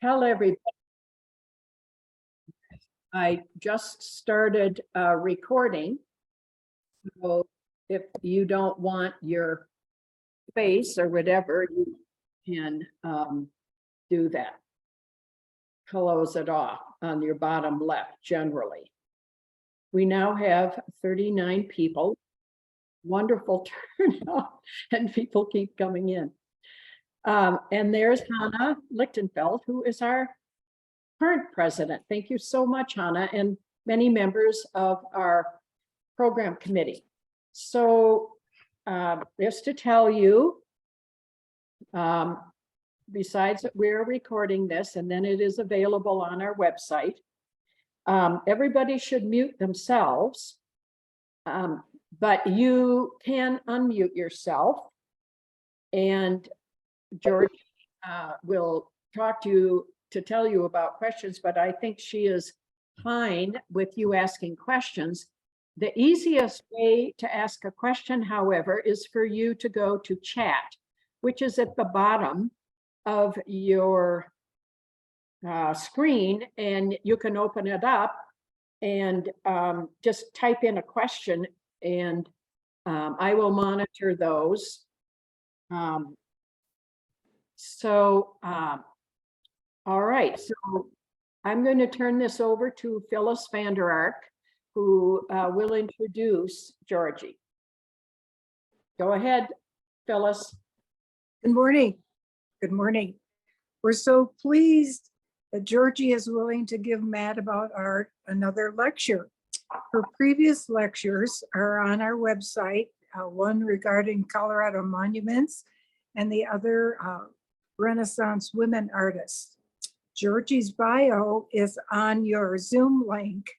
tell everybody I just started recording. So if you don't want your face or whatever, you can do that. Close it off on your bottom left generally. We now have 39 people. Wonderful turnout, and people keep coming in. And there's Hannah Lichtenfeld, who is our current president. Thank you so much, Hannah, and many members of our program committee. So just to tell you, besides that we're recording this and then it is available on our website, everybody should mute themselves, but you can unmute yourself, and George will talk to you to tell you about questions, but I think she is fine with you asking questions. The easiest way to ask a question, however, is for you to go to chat, which is at the bottom of your screen, and you can open it up and just type in a question, and I will monitor those. All right, so I'm going to turn this over to Phyllis van der Ark, who will introduce Georgie. Go ahead, Phyllis. Good morning. Good morning. We're so pleased that Georgie is willing to give Mad About Art another lecture. Her previous lectures are on our website, one regarding Colorado monuments and the other Renaissance women artists. Georgie's bio is on your Zoom link.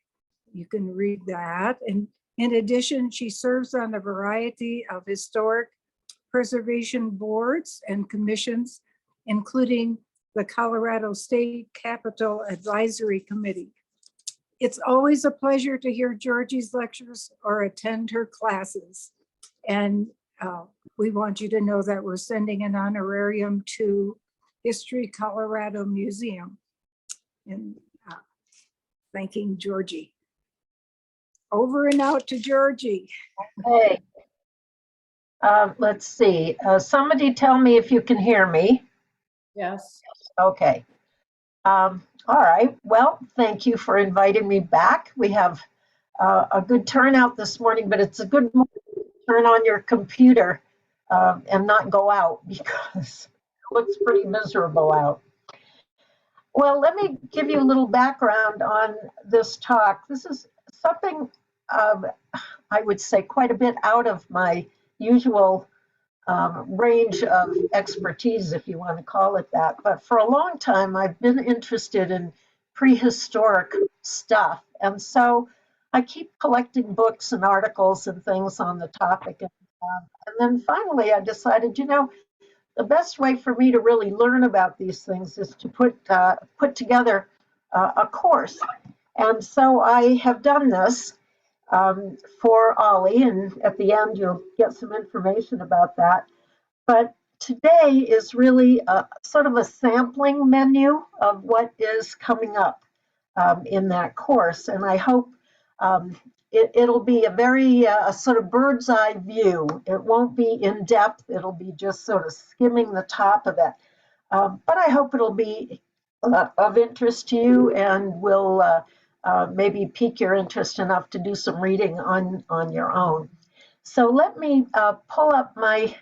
You can read that. And in addition, she serves on a variety of historic preservation boards and commissions, including the Colorado State Capitol Advisory Committee. It's always a pleasure to hear Georgie's lectures or attend her classes. And we want you to know that we're sending an honorarium to History Colorado Museum, and thanking Georgie. Over and out to Georgie. Okay. Let's see. Somebody tell me if you can hear me. Yes. Okay. All right. Well, thank you for inviting me back. We have a good turnout this morning, but it's a good morning to turn on your computer and not go out because it looks pretty miserable out. Well, let me give you a little background on this talk. This is something I would say quite a bit out of my usual range of expertise, if you want to call it that. But for a long time, I've been interested in prehistoric stuff. And so I keep collecting books and articles and things on the topic. And then finally, I decided, you know, the best way for me to really learn about these things is to put together a course. And so I have done this for Ollie, and at the end you'll get some information about that. But today is really sort of a sampling menu of what is coming up in that course, and I hope it'll be a very sort of bird's eye view. It won't be in depth, it'll be just sort of skimming the top of it. But I hope it'll be of interest to you and will maybe pique your interest enough to do some reading on your own. So let me pull up my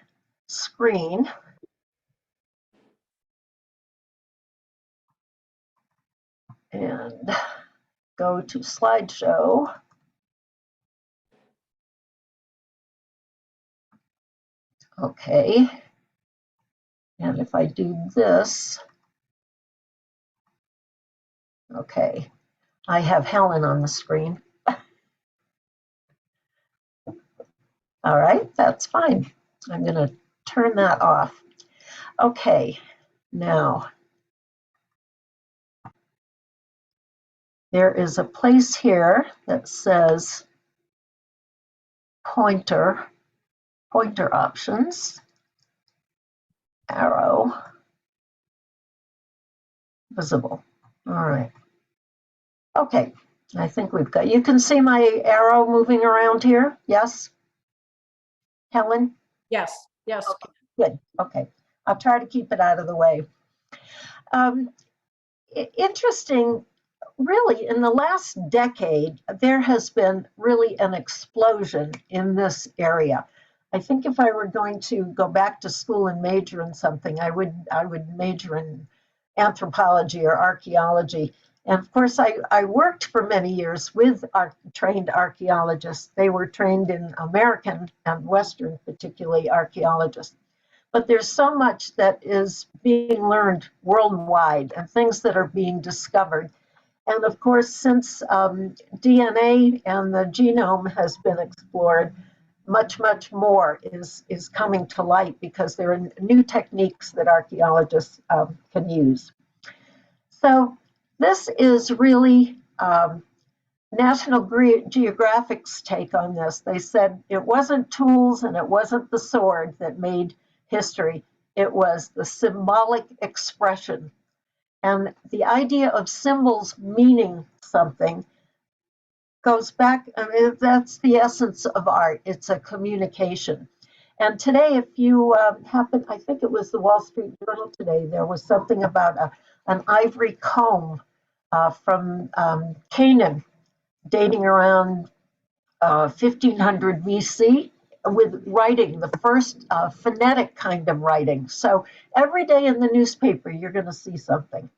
screen. And go to slideshow. Okay. And if I do this, okay, I have Helen on the screen. All right, that's fine. I'm going to turn that off. Okay, now there is a place here that says pointer options, arrow. visible. All right. Okay, I think we've got, you can see my arrow moving around here, yes? Helen? Yes, yes. Good, okay. I'll try to keep it out of the way. Interesting, really, in the last decade, there has been really an explosion in this area. I think if I were going to go back to school and major in something, I would major in anthropology or archaeology. And of course, I worked for many years with trained archaeologists. They were trained in American and Western, particularly archaeologists. But there's so much that is being learned worldwide and things that are being discovered. And of course, since DNA and the genome has been explored, much more is coming to light because there are new techniques that archaeologists can use. So this is really National Geographic's take on this. They said it wasn't tools and it wasn't the sword that made history. It was the symbolic expression. And the idea of symbols meaning something goes back, I mean, that's the essence of art. It's a communication. And today, if you happen, I think it was the Wall Street Journal today, there was something about an ivory comb from Canaan dating around 1500 BC with writing, the first phonetic kind of writing. So every day in the newspaper, you're going to see something.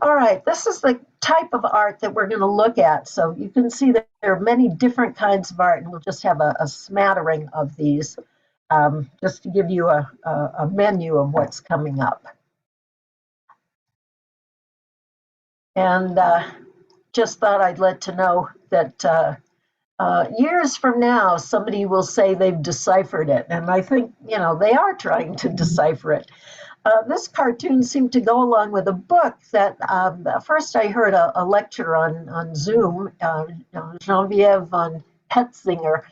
All right, this is the type of art that we're going to look at. So you can see that there are many different kinds of art, and we'll just have a smattering of these just to give you a menu of what's coming up. And just thought I'd let you know that years from now, somebody will say they've deciphered it. And I think, you know, they are trying to decipher it. This cartoon seemed to go along with a book that first I heard a lecture on Zoom, Genevieve von Petzinger.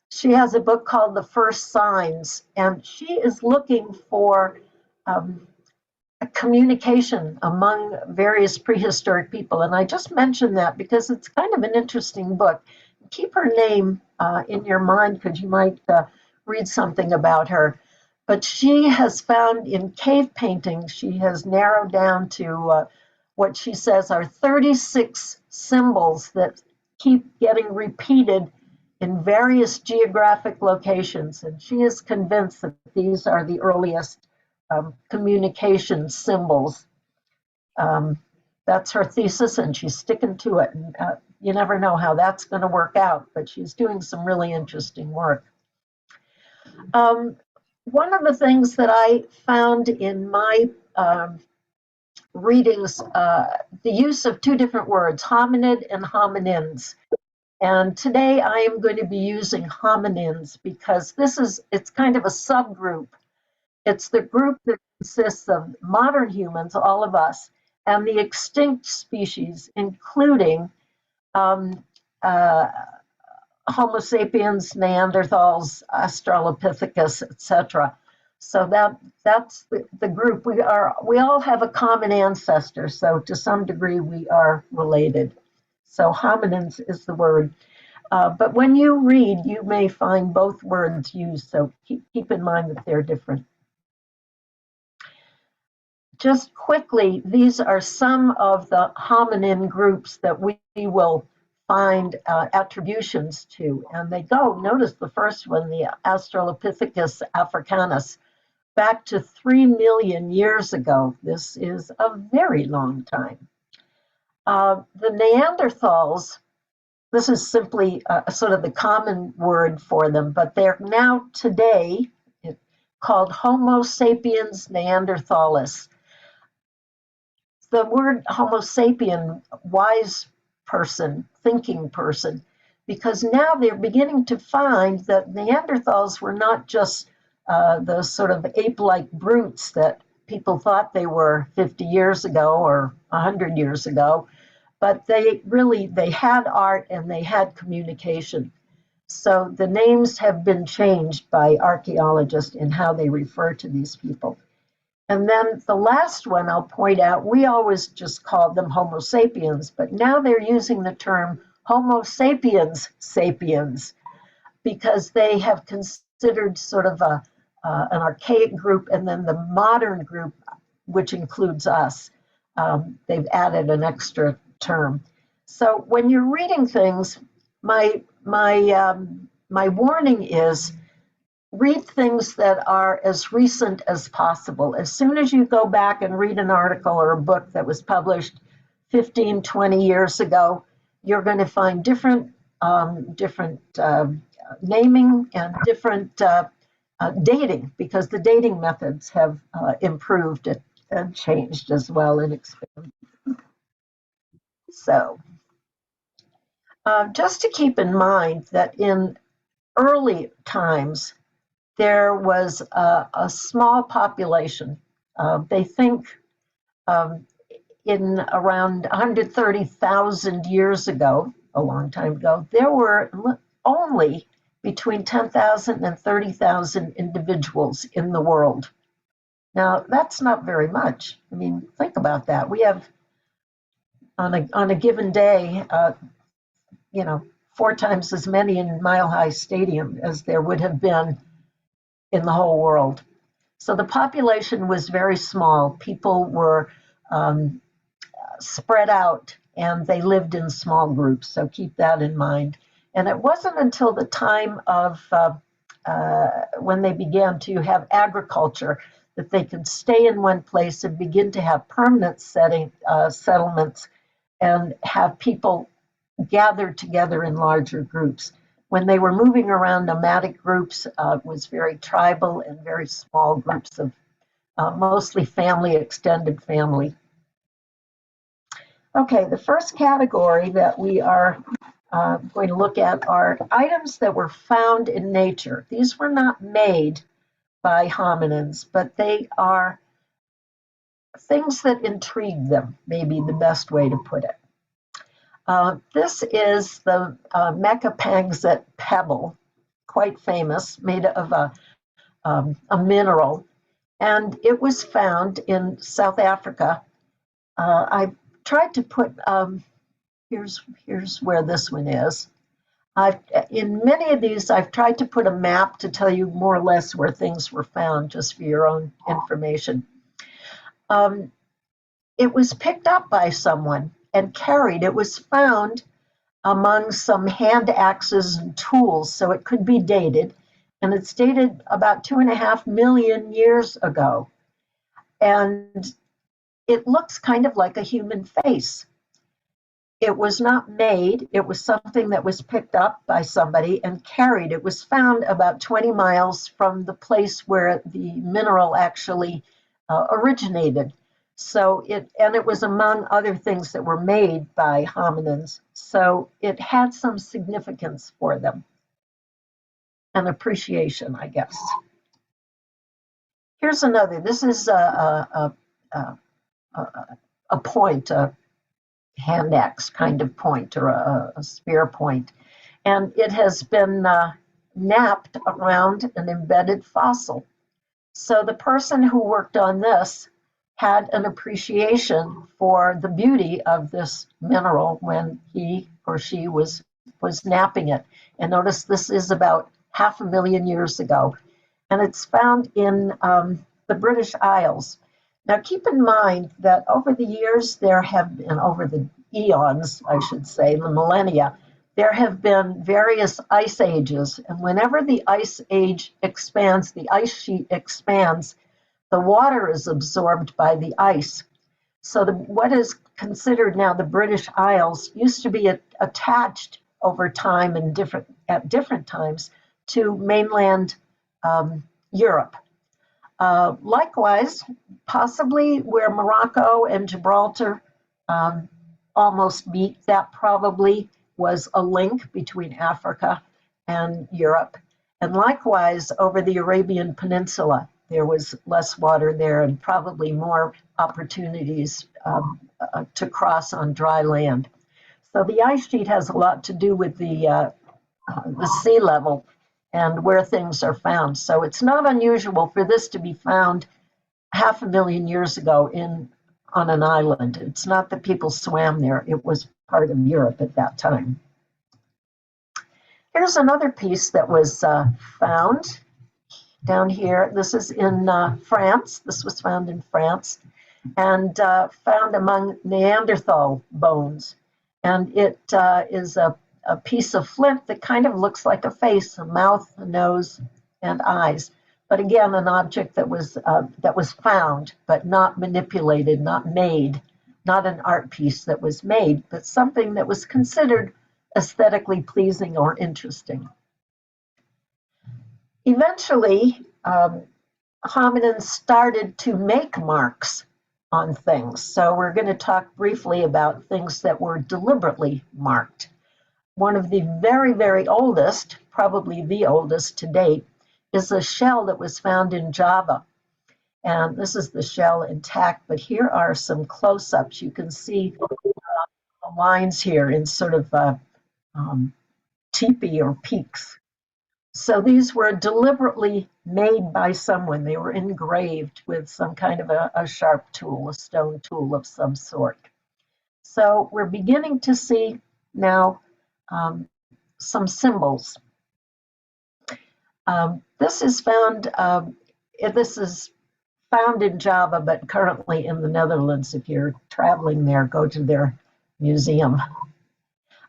She has a book called The First Signs, and she is looking for a communication among various prehistoric people. And I just mentioned that because it's kind of an interesting book. Keep her name in your mind because you might read something about her. But she has found in cave paintings, she has narrowed down to what she says are 36 symbols that keep getting repeated in various geographic locations. And she is convinced that these are the earliest communication symbols. That's her thesis, and she's sticking to it. And you never know how that's going to work out, but she's doing some really interesting work. One of the things that I found in my readings, the use of two different words, hominid and hominins. And today I am going to be using hominins because it's kind of a subgroup. It's the group that consists of modern humans, all of us, and the extinct species, including Homo sapiens, Neanderthals, Australopithecus, etc. So that's the group. We all have a common ancestor, so to some degree we are related. So hominins is the word. But when you read, you may find both words used, so keep in mind that they're different. Just quickly, these are some of the hominin groups that we will find attributions to, and they go, notice the first one, the Australopithecus africanus, back to 3 million years ago. This is a very long time. The Neanderthals, this is simply sort of the common word for them, but they're now today called Homo sapiens neanderthalis. The word Homo sapien, wise person, thinking person, because now they're beginning to find that Neanderthals were not just the sort of ape-like brutes that people thought they were 50 years ago or 100 years ago, but they had art and they had communication. So the names have been changed by archaeologists in how they refer to these people. And then the last one I'll point out, we always just called them Homo sapiens, but now they're using the term Homo sapiens sapiens because they have considered sort of an archaic group and then the modern group, which includes us. They've added an extra term. So when you're reading things, my warning is read things that are as recent as possible. As soon as you go back and read an article or a book that was published 15, 20 years ago, you're going to find different naming and different dating, because the dating methods have improved and changed as well and expanded. So just to keep in mind that in early times, there was a small population. They think in around 130,000 years ago, a long time ago, there were only between 10,000 and 30,000 individuals in the world. Now, that's not very much. I mean, think about that. We have, on a given day, 4 times as many in Mile High Stadium as there would have been in the whole world. So the population was very small. People were spread out and they lived in small groups. So keep that in mind. And it wasn't until the time of when they began to have agriculture that they could stay in one place and begin to have permanent settlements and have people gathered together in larger groups. When they were moving around nomadic groups, it was very tribal and very small groups of mostly family, extended family. Okay, the first category that we are going to look at are items that were found in nature. These were not made by hominins, but they are things that intrigue them, maybe the best way to put it. This is the Mecapangzet pebble, quite famous, made of a mineral, and it was found in South Africa. I tried to put, here's where this one is. In many of these, I've tried to put a map to tell you more or less where things were found, just for your own information. It was picked up by someone and carried. It was found among some hand axes and tools, so it could be dated. And it's dated about 2.5 million years ago. And it looks kind of like a human face. It was not made. It was something that was picked up by somebody and carried. It was found about 20 miles from the place where the mineral actually originated. So it was among other things that were made by hominins. So it had some significance for them. An appreciation, I guess. Here's another. This is a point, a hand axe kind of point, or a spear point. And it has been knapped around an embedded fossil. So the person who worked on this had an appreciation for the beauty of this mineral when he or she was knapping it. And notice this is about 500,000 years ago. And it's found in the British Isles. Now keep in mind that over the years there have been, over the eons, I should say, the millennia, there have been various ice ages. And whenever the ice age expands, the ice sheet expands, the water is absorbed by the ice. So what is considered now the British Isles used to be attached over time and at different times to mainland Europe. Likewise, possibly where Morocco and Gibraltar almost meet, that probably was a link between Africa and Europe. And likewise, over the Arabian Peninsula, there was less water there and probably more opportunities to cross on dry land. So the ice sheet has a lot to do with the sea level and where things are found. So it's not unusual for this to be found 500,000 years ago on an island. It's not that people swam there. It was part of Europe at that time. Here's another piece that was found down here. This is in France. This was found in France and found among Neanderthal bones. And it is a piece of flint that kind of looks like a face, a mouth, a nose, and eyes. But again, an object that was found, but not manipulated, not made, not an art piece that was made, but something that was considered aesthetically pleasing or interesting. Eventually, hominins started to make marks on things. So we're going to talk briefly about things that were deliberately marked. One of the very, very oldest, probably the oldest to date, is a shell that was found in Java. And this is the shell intact, but here are some close-ups. You can see lines here in sort of teepee or peaks. So these were deliberately made by someone. They were engraved with some kind of a sharp tool, a stone tool of some sort. So we're beginning to see now some symbols. This is found in Java, but currently in the Netherlands. If you're traveling there, go to their museum.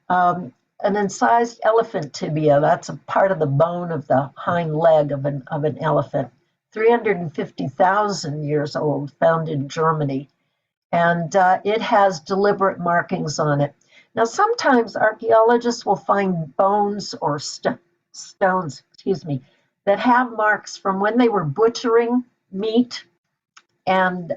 An incised elephant tibia, that's a part of the bone of the hind leg of an elephant, 350,000 years old, found in Germany. And it has deliberate markings on it. Now, sometimes archaeologists will find bones or stones, that have marks from when they were butchering meat, and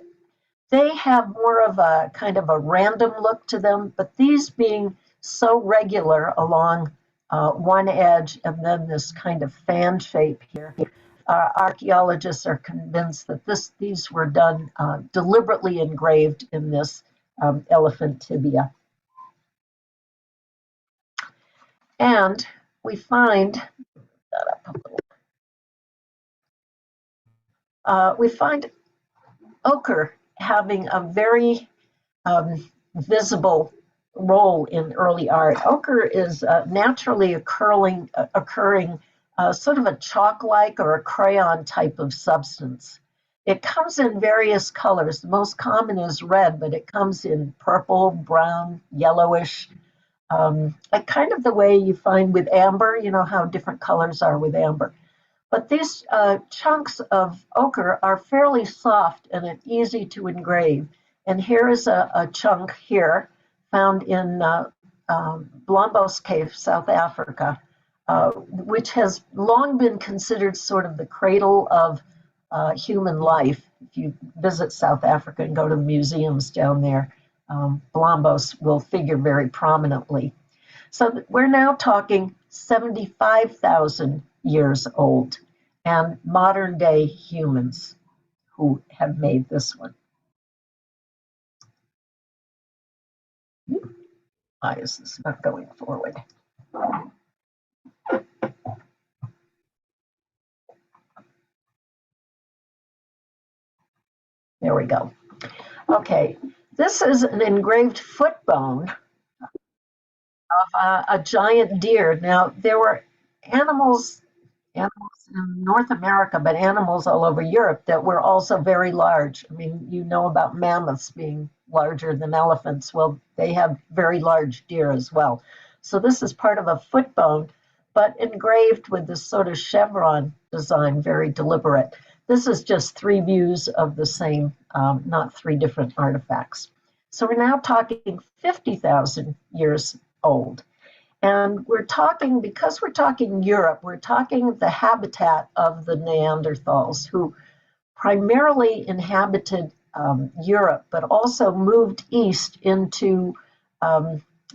they have more of a kind of a random look to them, but these being so regular along one edge and then this kind of fan shape here, archaeologists are convinced that these were done deliberately engraved in this elephant tibia. And we find ocher having a very visible role in early art. Ocher is naturally occurring sort of a chalk-like or a crayon type of substance. It comes in various colors. The most common is red, but it comes in purple, brown, yellowish, kind of the way you find with amber. You know how different colors are with amber. But these chunks of ocher are fairly soft and easy to engrave. And here is a chunk here found in Lacrosse Cave, South Africa, which has long been considered sort of the cradle of human life. If you visit South Africa and go to the museums down there, Blombos will figure very prominently. So we're now talking 75,000 years old and modern day humans who have made this one. Why is this not going forward? There we go. Okay, this is an engraved foot bone of a giant deer. Now, there were animals in North America, but animals all over Europe that were also very large. I mean, you know about mammoths being larger than elephants. Well, they have very large deer as well. So this is part of a foot bone, but engraved with this sort of chevron design, very deliberate. This is just three views of the same, not three different artifacts. So we're now talking 50,000 years old. And we're talking, because we're talking Europe, we're talking the habitat of the Neanderthals, who primarily inhabited Europe, but also moved east into,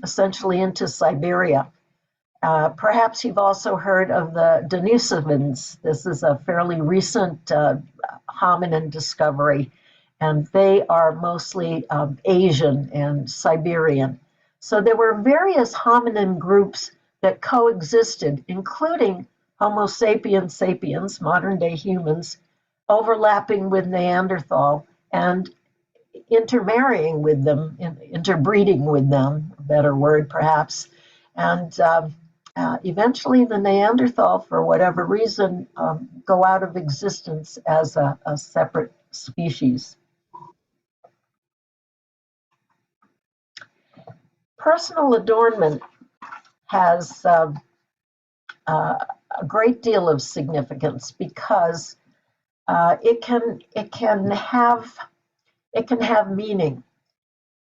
essentially into Siberia. Perhaps you've also heard of the Denisovans. This is a fairly recent hominin discovery, and they are mostly Asian and Siberian. So there were various hominin groups that coexisted, including Homo sapiens sapiens, modern day humans, overlapping with Neanderthal and intermarrying with them, interbreeding with them, a better word perhaps. And eventually the Neanderthal, for whatever reason, go out of existence as a separate species. Personal adornment has a great deal of significance because it can have meaning.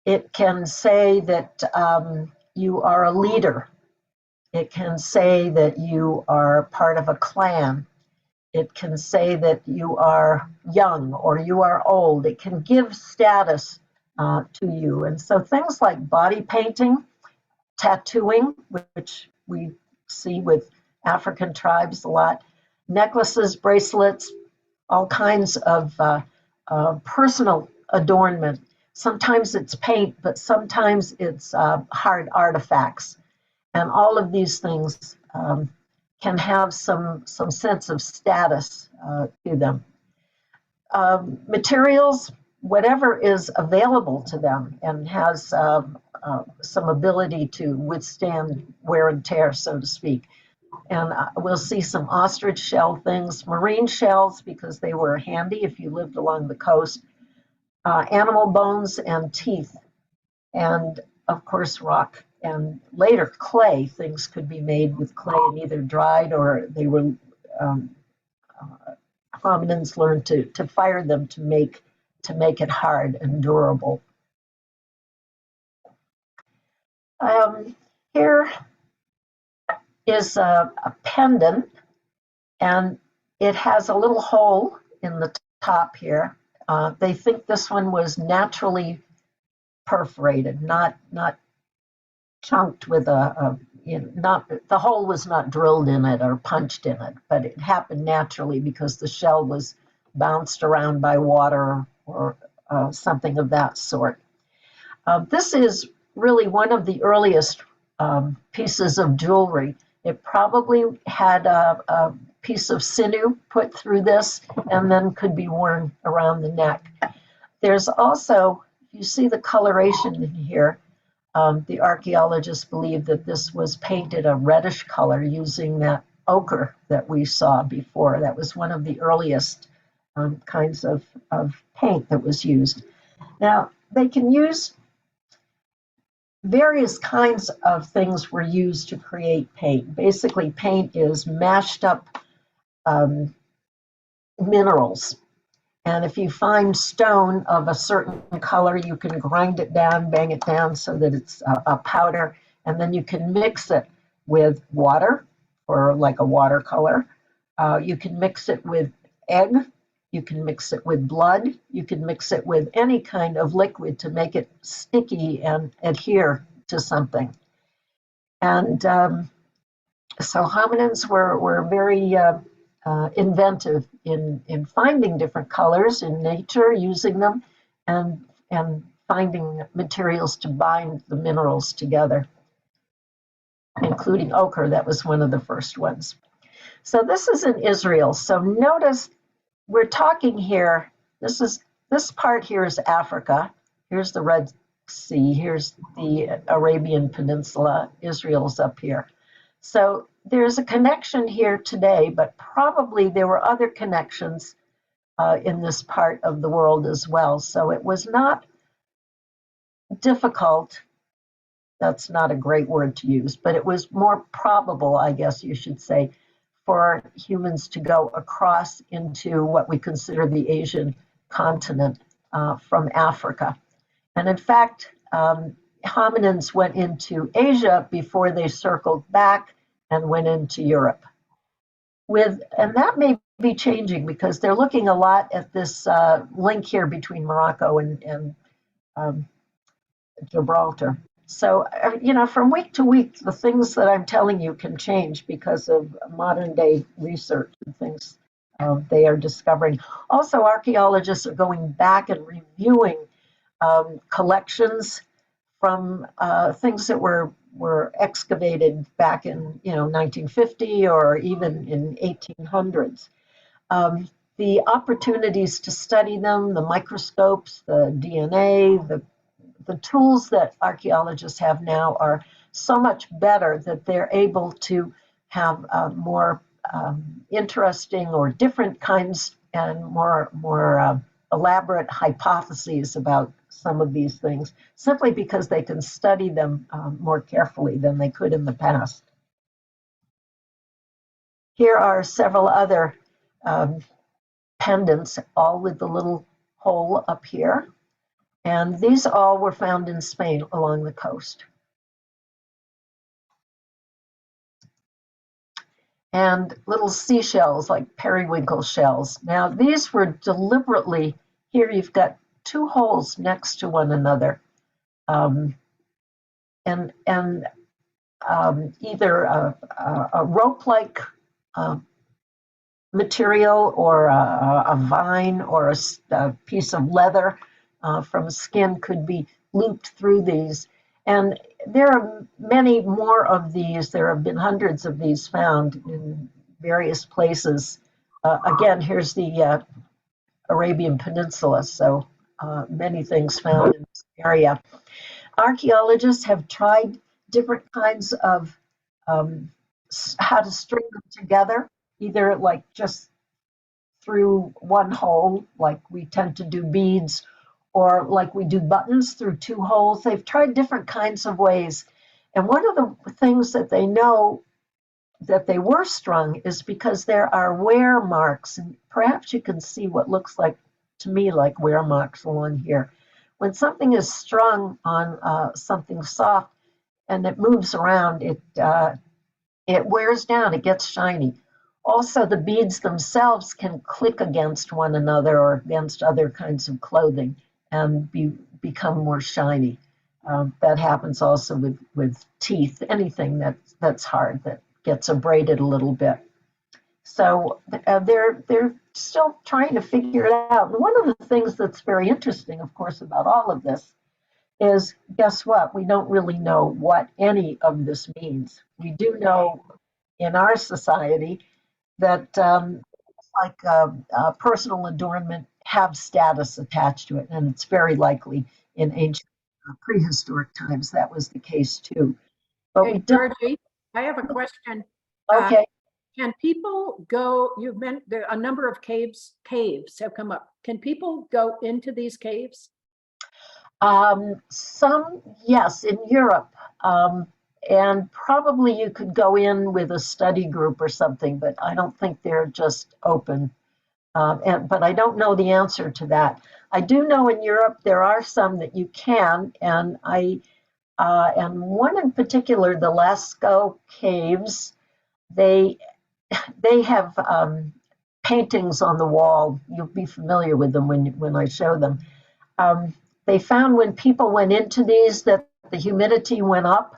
It can say that you are a leader. It can say that you are part of a clan. It can say that you are young or you are old. It can give status to you. And so things like body painting, tattooing, which we see with African tribes a lot, necklaces, bracelets, all kinds of personal adornment. Sometimes it's paint, but sometimes it's hard artifacts. And all of these things can have some sense of status to them. Materials, whatever is available to them and has some ability to withstand wear and tear, so to speak. And we'll see some ostrich shell things, marine shells, because they were handy if you lived along the coast, animal bones and teeth, and of course rock. And later clay, things could be made with clay and either dried or they were, hominins learned to fire them to make it hard and durable. Here is a pendant, and it has a little hole in the top here. They think this one was naturally perforated, not chunked with the hole was not drilled in it or punched in it, but it happened naturally because the shell was bounced around by water or something of that sort. This is really one of the earliest pieces of jewelry. It probably had a piece of sinew put through this and then could be worn around the neck. There's also, you see the coloration in here. The archaeologists believe that this was painted a reddish color using that ocher that we saw before. That was one of the earliest kinds of paint that was used. Now, they can use various kinds of things were used to create paint. Basically, paint is mashed up minerals. And if you find stone of a certain color, you can grind it down, bang it down so that it's a powder, and then you can mix it with water or like a watercolor. You can mix it with egg. You can mix it with blood. You can mix it with any kind of liquid to make it sticky and adhere to something. And so hominins were very inventive in finding different colors in nature, using them, and finding materials to bind the minerals together, including ocher. That was one of the first ones. So this is in Israel. So notice we're talking here, this part here is Africa. Here's the Red Sea. Here's the Arabian Peninsula. Israel's up here. So there's a connection here today, but probably there were other connections in this part of the world as well. So it was not difficult. That's not a great word to use, but it was more probable, I guess you should say, for humans to go across into what we consider the Asian continent from Africa. And in fact, hominins went into Asia before they circled back and went into Europe. And that may be changing because they're looking a lot at this link here between Morocco and Gibraltar. So, from week to week, the things that I'm telling you can change because of modern day research and things they are discovering. Also, archaeologists are going back and reviewing collections from things that were excavated back in 1950 or even in 1800s. the opportunities to study them, the microscopes, the DNA, the tools that archaeologists have now are so much better that they're able to have more interesting or different kinds and more elaborate hypotheses about some of these things, simply because they can study them more carefully than they could in the past. Here are several other pendants, all with the little hole up here. And these all were found in Spain along the coast. And little seashells like periwinkle shells. Now these were deliberately, here you've got two holes next to one another. And either a rope-like material or a vine or a piece of leather from skin could be looped through these. And there are many more of these. There have been hundreds of these found in various places. Again, here's the Arabian Peninsula, so many things found in this area. Archaeologists have tried different kinds of how to string them together, either like just through one hole, like we tend to do beads, or like we do buttons through two holes. They've tried different kinds of ways. And one of the things that they know that they were strung is because there are wear marks. And perhaps you can see what looks like, to me, like wear marks along here. When something is strung on something soft and it moves around, it wears down, it gets shiny. Also, the beads themselves can click against one another or against other kinds of clothing and become more shiny. That happens also with teeth, anything that's hard, that gets abraded a little bit. So they're still trying to figure it out. And one of the things that's very interesting, of course, about all of this is, guess what? We don't really know what any of this means. We do know in our society that personal adornment have status attached to it, and it's very likely in ancient prehistoric times that was the case too. But Hey, we don't. Georgie, I have a question. Okay. Can people go, you've meant there a number of caves have come up. Can people go into these caves? Some, yes, in Europe. And probably you could go in with a study group or something, but I don't think they're just open. But I don't know the answer to that. I do know in Europe there are some that you can, and one in particular, the Lascaux caves, they have paintings on the wall. You'll be familiar with them when I show them. They found when people went into these that the humidity went up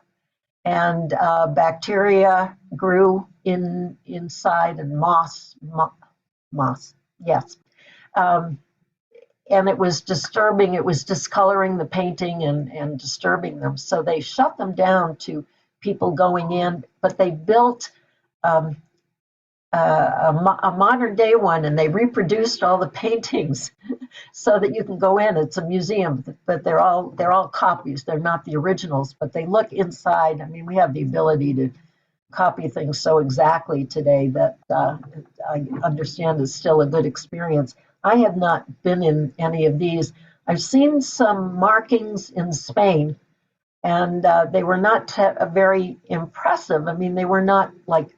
and bacteria grew inside, and moss, yes. And it was disturbing, it was discoloring the painting and disturbing them. So they shut them down to people going in, but they built a modern day one, and they reproduced all the paintings so that you can go in. It's a museum, but they're all copies. They're not the originals, but they look inside. I mean, we have the ability to copy things so exactly today that I understand is still a good experience. I have not been in any of these. I've seen some markings in Spain, and they were not very impressive. I mean, they were not like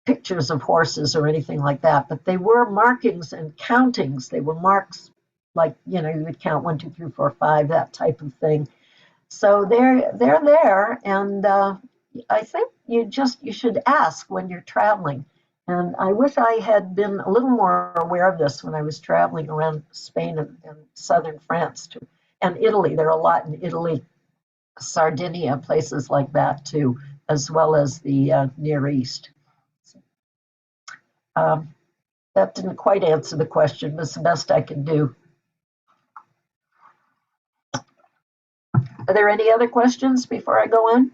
pictures of horses or anything like that, but they were markings and countings. They were marks like, you would count 1, 2, 3, 4, 5, that type of thing. So they're there, and I think you should ask when you're traveling. And I wish I had been a little more aware of this when I was traveling around Spain and southern France too, and Italy. There are a lot in Italy, Sardinia, places like that too, as well as the Near East. That didn't quite answer the question, but it's the best I can do. Are there any other questions before I go on?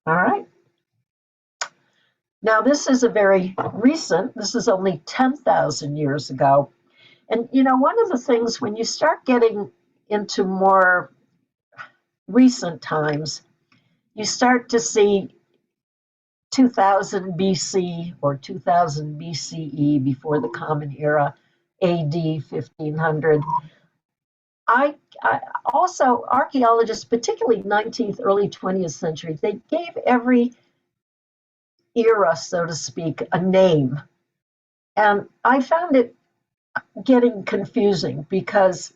All right. Now, this is a very recent, this is only 10,000 years ago. And, you know, one of the things when you start getting into more recent times, you start to see 2000 BC or 2000 BCE, before the Common Era, AD 1500. I also, archaeologists, particularly 19th, early 20th century, they gave every era, so to speak, a name. And I found it getting confusing because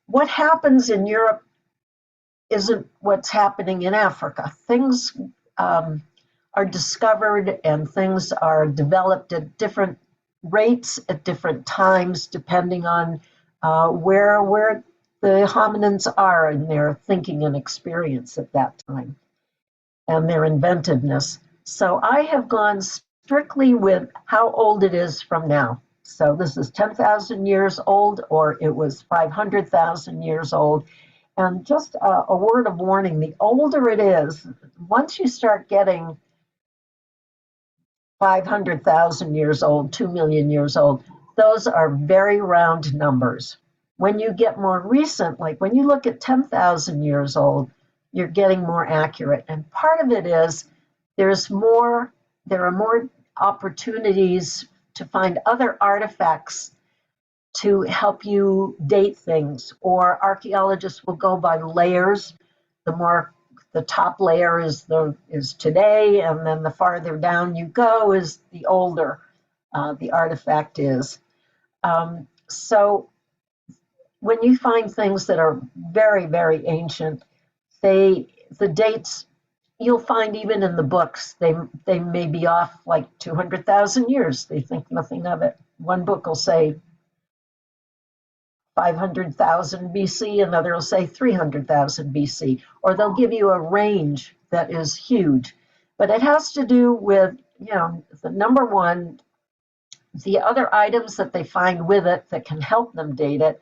what happens in Europe isn't what's happening in Africa. Things are discovered and things are developed at different rates at different times, depending on where the hominins are in their thinking and experience at that time and their inventiveness. So I have gone strictly with how old it is from now. So this is 10,000 years old, or it was 500,000 years old. And just a word of warning, the older it is, once you start getting 500,000 years old, 2 million years old, those are very round numbers. When you get more recent, like when you look at 10,000 years old, you're getting more accurate. And part of it is there are more opportunities to find other artifacts to help you date things, or archaeologists will go by layers. The top layer is today, and then the farther down you go is the older the artifact is. So when you find things that are very, very ancient, the dates you'll find even in the books, they may be off like 200,000 years. They think nothing of it. One book will say 500,000 BC, another will say 300,000 BC, or they'll give you a range that is huge. But it has to do with, you know, the number one, the other items that they find with it that can help them date it,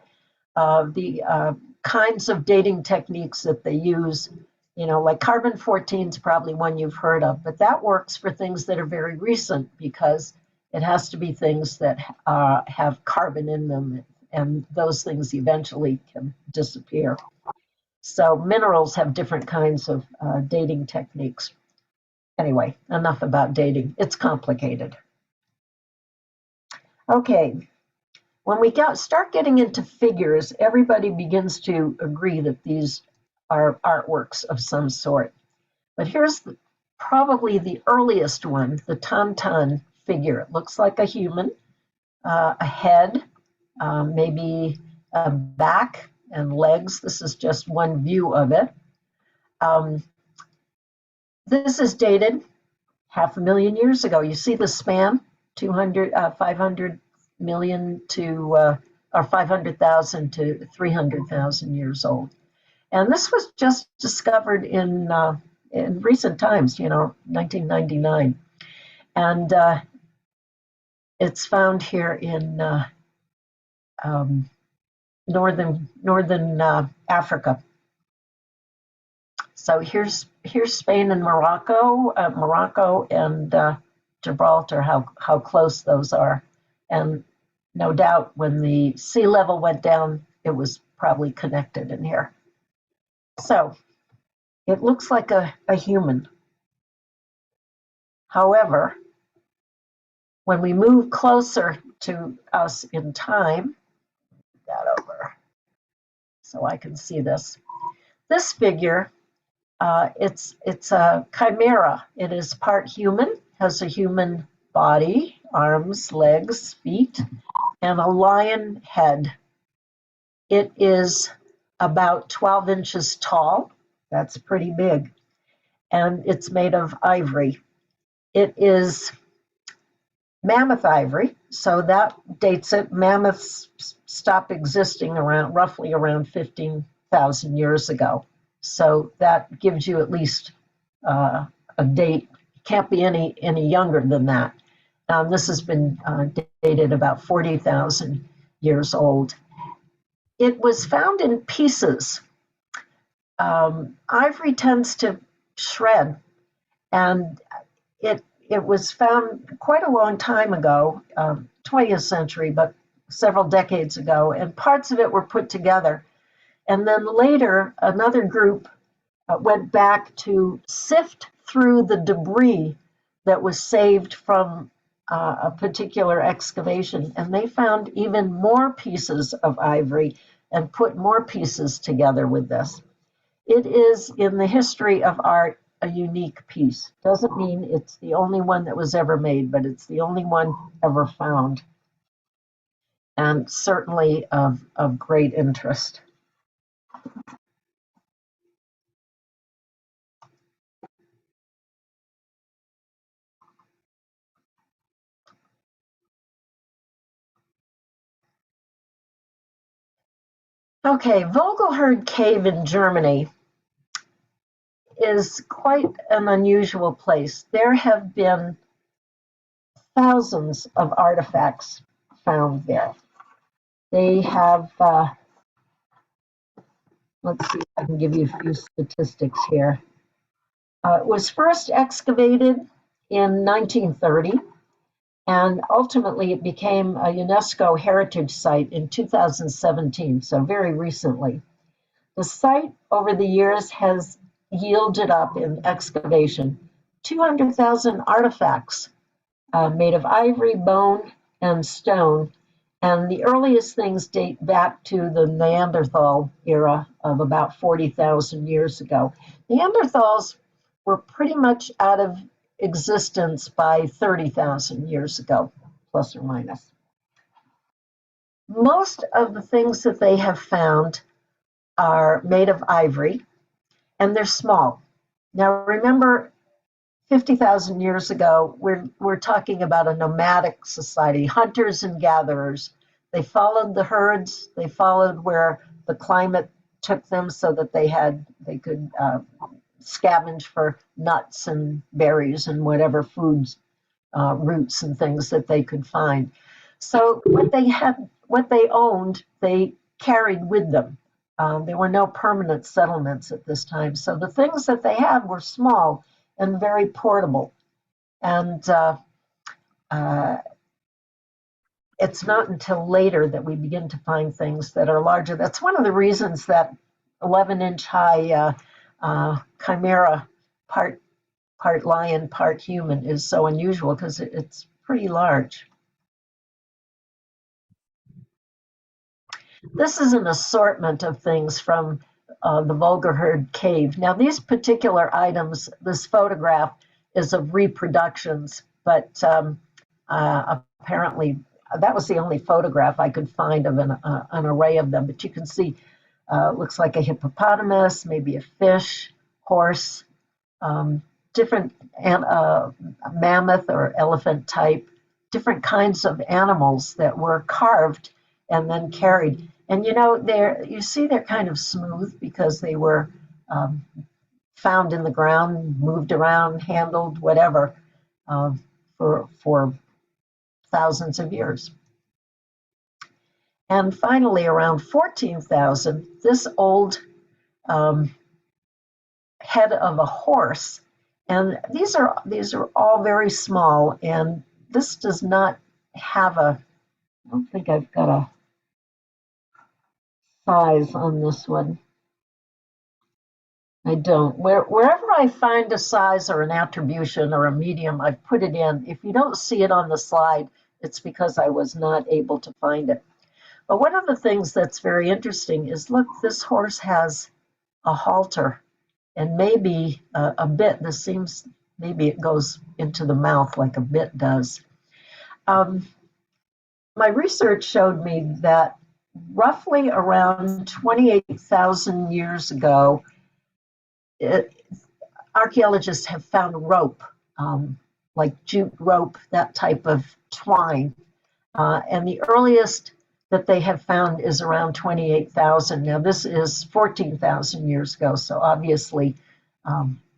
the kinds of dating techniques that they use, you know, like carbon-14 is probably one you've heard of, but that works for things that are very recent because it has to be things that have carbon in them, and those things eventually can disappear. So minerals have different kinds of dating techniques. Anyway, enough about dating. It's complicated. Okay, when we start getting into figures, everybody begins to agree that these are artworks of some sort. But here's probably the earliest one, the Tonton figure. It looks like a human, a head, maybe a back and legs. This is just one view of it. This is dated 500,000 years ago. You see the span, 500 million to, or 500,000 to 300,000 years old. And this was just discovered in recent times, you know, 1999. And it's found here in northern Africa. So here's Spain and Morocco, Morocco and Gibraltar, how close those are. And no doubt when the sea level went down, it was probably connected in here. So it looks like a human. However, when we move closer to us in time, that over so I can see this. This figure, it's a chimera. It is part human, has a human body, arms, legs, feet, and a lion head. It is about 12 inches tall. That's pretty big. And it's made of ivory. It is mammoth ivory, so that dates it. Mammoths stopped existing roughly around 15,000 years ago. So that gives you at least a date. Can't be any younger than that. This has been dated about 40,000 years old. It was found in pieces. Ivory tends to shred, and it was found quite a long time ago, 20th century, but several decades ago, and parts of it were put together. And then later, another group went back to sift through the debris that was saved from a particular excavation, and they found even more pieces of ivory and put more pieces together with this. It is, in the history of art, a unique piece. Doesn't mean it's the only one that was ever made, but it's the only one ever found, and certainly of great interest. Okay, Vogelhorn Cave in Germany is quite an unusual place. There have been thousands of artifacts found there. They have, let's see if I can give you a few statistics here. It was first excavated in 1930, and ultimately it became a UNESCO heritage site in 2017, so very recently. The site over the years has yielded up in excavation 200,000 artifacts made of ivory, bone, and stone. And the earliest things date back to the Neanderthal era of about 40,000 years ago. Neanderthals were pretty much out of existence by 30,000 years ago, plus or minus. Most of the things that they have found are made of ivory, and they're small. Now remember, 50,000 years ago, we're talking about a nomadic society, hunters and gatherers. They followed the herds, they followed where the climate took them so that they could scavenge for nuts and berries and whatever foods, roots and things that they could find. So what they owned, they carried with them. There were no permanent settlements at this time. So the things that they had were small and very portable. And it's not until later that we begin to find things that are larger. That's one of the reasons that 11-inch high Chimera, part lion, part human, is so unusual, because it's pretty large. This is an assortment of things from the Vogelhorn Cave. Now, these particular items, this photograph is of reproductions, but apparently that was the only photograph I could find of an array of them. But you can see, looks like a hippopotamus, maybe a fish, horse, different mammoth or elephant type, different kinds of animals that were carved and then carried. And you see they're kind of smooth because they were found in the ground, moved around, handled, whatever, for thousands of years. And finally, around 14,000, this old head of a horse, and these are all very small, and this does not have I don't think I've got a size on this one. I don't. Wherever I find a size or an attribution or a medium, I've put it in. If you don't see it on the slide, it's because I was not able to find it. But one of the things that's very interesting is, look, this horse has a halter and maybe a bit. This seems, maybe it goes into the mouth like a bit does. My research showed me that roughly around 28,000 years ago, archaeologists have found rope, like jute rope, that type of twine. And the earliest that they have found is around 28,000. Now, this is 14,000 years ago, so obviously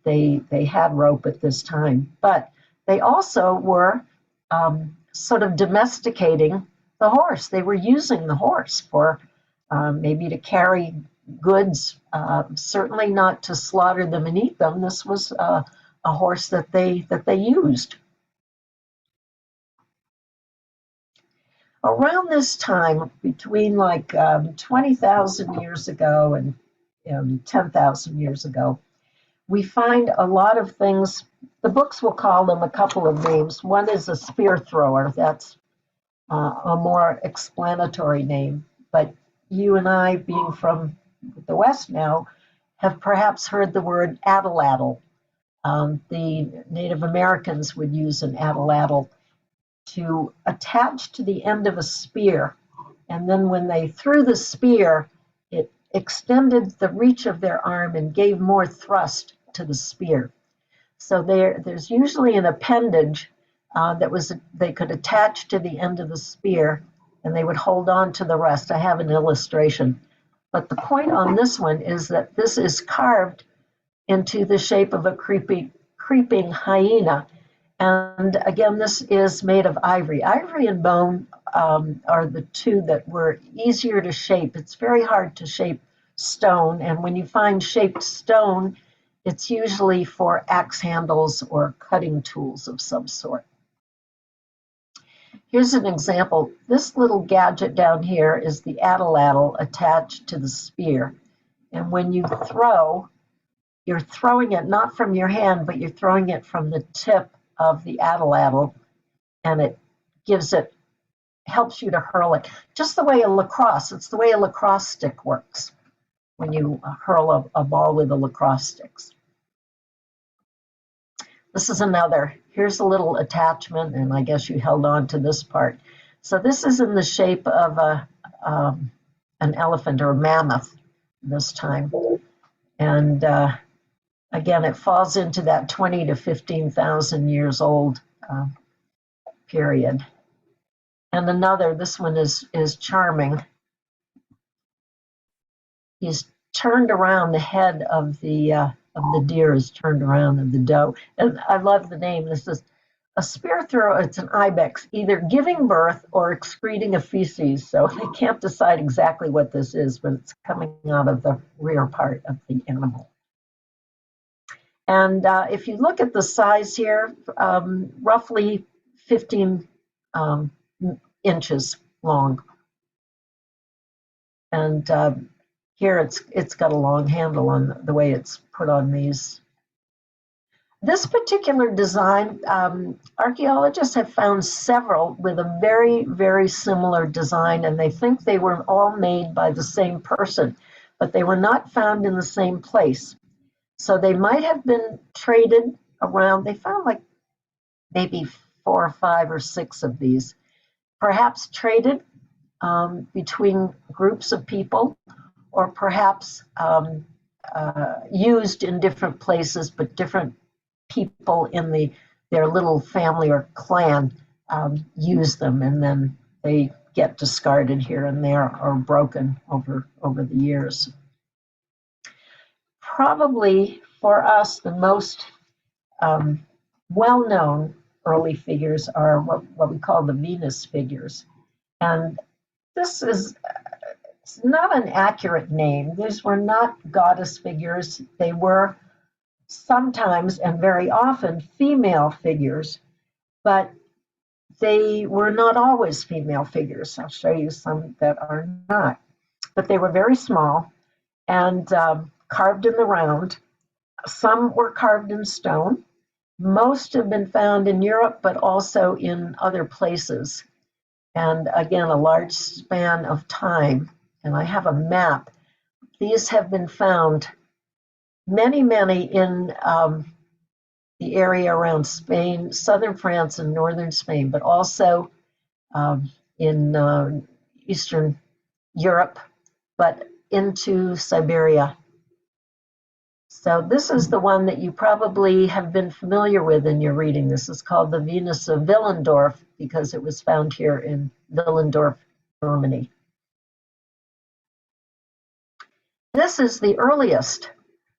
they had rope at this time. But they also were sort of domesticating the horse. They were using the horse for maybe to carry goods, certainly not to slaughter them and eat them. This was a horse that they used. Around this time, between like 20,000 years ago and 10,000 years ago, we find a lot of things. The books will call them a couple of names. One is a spear thrower. That's a more explanatory name. But you and I, being from the West now, have perhaps heard the word atlatl. The Native Americans would use an atlatl to attach to the end of a spear. And then when they threw the spear, it extended the reach of their arm and gave more thrust to the spear. So there's usually an appendage they could attach to the end of the spear, and they would hold on to the rest. I have an illustration. But the point on this one is that this is carved into the shape of a creeping hyena. And again, this is made of ivory. Ivory and bone are the two that were easier to shape. It's very hard to shape stone. And when you find shaped stone, it's usually for axe handles or cutting tools of some sort. Here's an example. This little gadget down here is the atlatl attached to the spear. And when you throw, you're throwing it not from your hand, but you're throwing it from the tip of the atlatl, and it helps you to hurl it. Just the way it's the way a lacrosse stick works when you hurl a ball with a lacrosse sticks. This is another. Here's a little attachment, and I guess you held on to this part. So this is in the shape of an elephant or a mammoth this time. And again, it falls into that 20 to 15,000 years old period. And another, this one is charming. He's turned around, the head of the deer is turned around, and the doe. And I love the name. This is a spear thrower. It's an ibex, either giving birth or excreting a feces. So they can't decide exactly what this is, but it's coming out of the rear part of the animal. And if you look at the size here, roughly 15 inches long. And here it's got a long handle on the way it's put on these. This particular design, archaeologists have found several with a very, very similar design, and they think they were all made by the same person, but they were not found in the same place. So they might have been traded around. They found like maybe 4 or 5 or 6 of these, perhaps traded between groups of people, or perhaps used in different places, but different people in their little family or clan use them, and then they get discarded here and there or broken over the years. Probably for us, the most well-known early figures are what we call the Venus figures. And this is it's not an accurate name. These were not goddess figures. They were sometimes and very often female figures, but they were not always female figures. I'll show you some that are not. But they were very small and carved in the round. Some were carved in stone. Most have been found in Europe, but also in other places. And again, a large span of time. And I have a map. These have been found, many in the area around Spain, southern France and northern Spain, but also in Eastern Europe, but into Siberia. So this is the one that you probably have been familiar with in your reading. This is called the Venus of Willendorf because it was found here in Willendorf, Germany. This is the earliest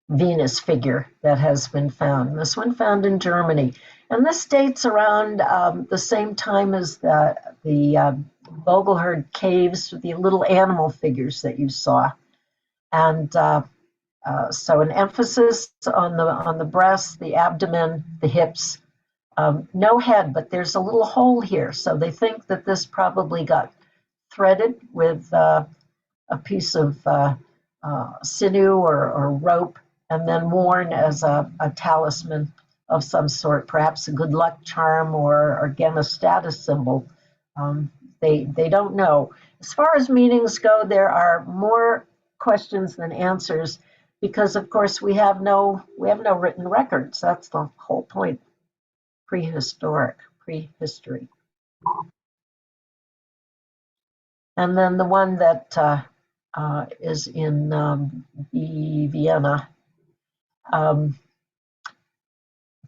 Venus figure that has been found. This one found in Germany. And this dates around the same time as the Vogelhorn Caves, the little animal figures that you saw. And so an emphasis on the breasts, the abdomen, the hips, No head, but there's a little hole here. So they think that this probably got threaded with a piece of sinew or rope and then worn as a talisman of some sort, perhaps a good luck charm or again, a status symbol. They don't know. As far as meanings go, there are more questions than answers because, of course, we have no written records. That's the whole point. Prehistory. And then the one that is in Vienna.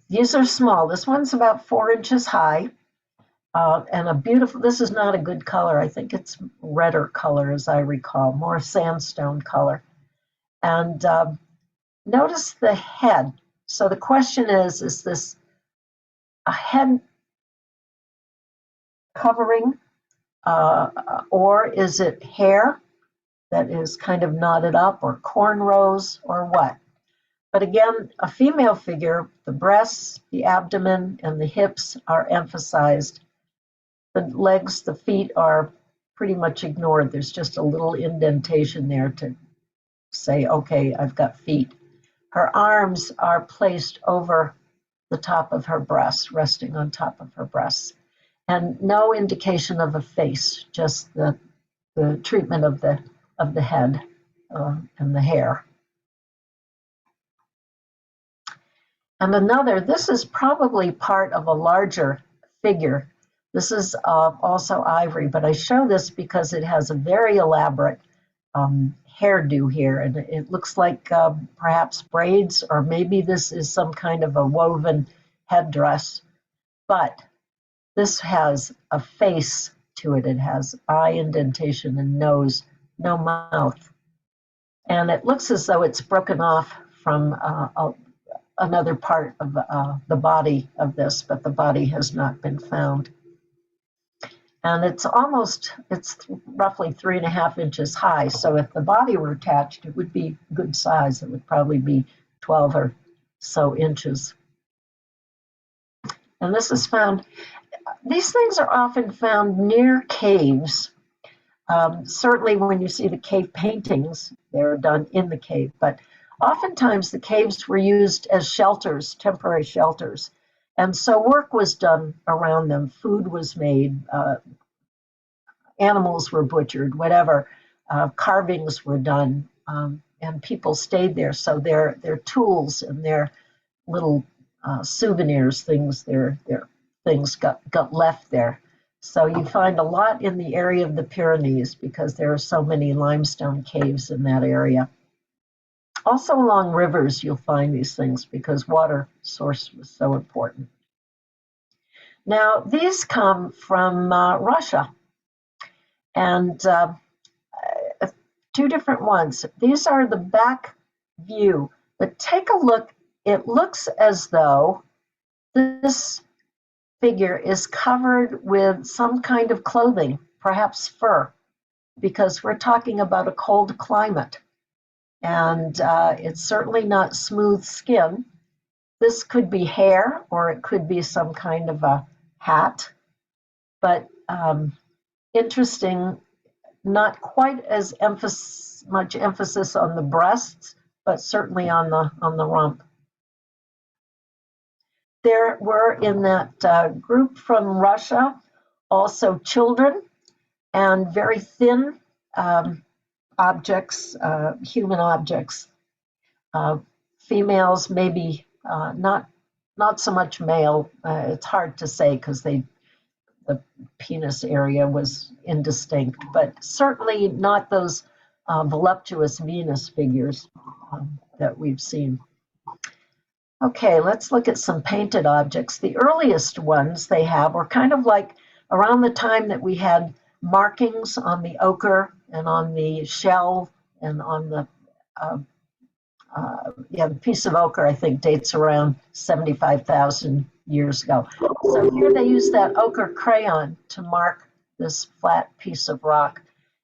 These are small. This one's about 4 inches high. And a beautiful, this is not a good color. I think it's redder color, as I recall, more sandstone color. And notice the head. So the question is this a head covering or is it hair that is kind of knotted up or cornrows or what? But again, a female figure, the breasts, the abdomen, and the hips are emphasized. The legs, the feet are pretty much ignored. There's just a little indentation there to say, okay, I've got feet. Her arms are placed over the top of her breasts, resting on top of her breasts. And no indication of a face, just the treatment of the head and the hair. And another, this is probably part of a larger figure. This is also ivory, but I show this because it has a very elaborate hairdo here, and it looks like perhaps braids, or maybe this is some kind of a woven headdress. But this has a face to it. It has eye indentation and nose, no mouth. And it looks as though it's broken off from another part of the body of this, but the body has not been found. And it's roughly 3.5 inches high. So if the body were attached, it would be good size. It would probably be 12 or so inches. And this is found, these things are often found near caves. Certainly when you see the cave paintings, they're done in the cave, but oftentimes the caves were used as shelters, temporary shelters. And so work was done around them. Food was made, animals were butchered, whatever. Carvings were done, and people stayed there. So their tools and their little souvenirs, their things got left there. So you find a lot in the area of the Pyrenees because there are so many limestone caves in that area. Also along rivers, you'll find these things because water source was so important. Now, these come from Russia, and 2 different ones. These are the back view, but take a look. It looks as though this figure is covered with some kind of clothing, perhaps fur, because we're talking about a cold climate. And it's certainly not smooth skin. This could be hair, or it could be some kind of a hat. But interesting, not quite as much emphasis on the breasts, but certainly on the rump. There were in that group from Russia also children and very thin objects, human objects. Females, maybe not so much male. It's hard to say because the penis area was indistinct, but certainly not those voluptuous Venus figures that we've seen. Okay, let's look at some painted objects. The earliest ones they have were kind of like around the time that we had markings on the ocher and on the shell and on the the piece of ocher, I think, dates around 75,000 years ago. So here they use that ocher crayon to mark this flat piece of rock.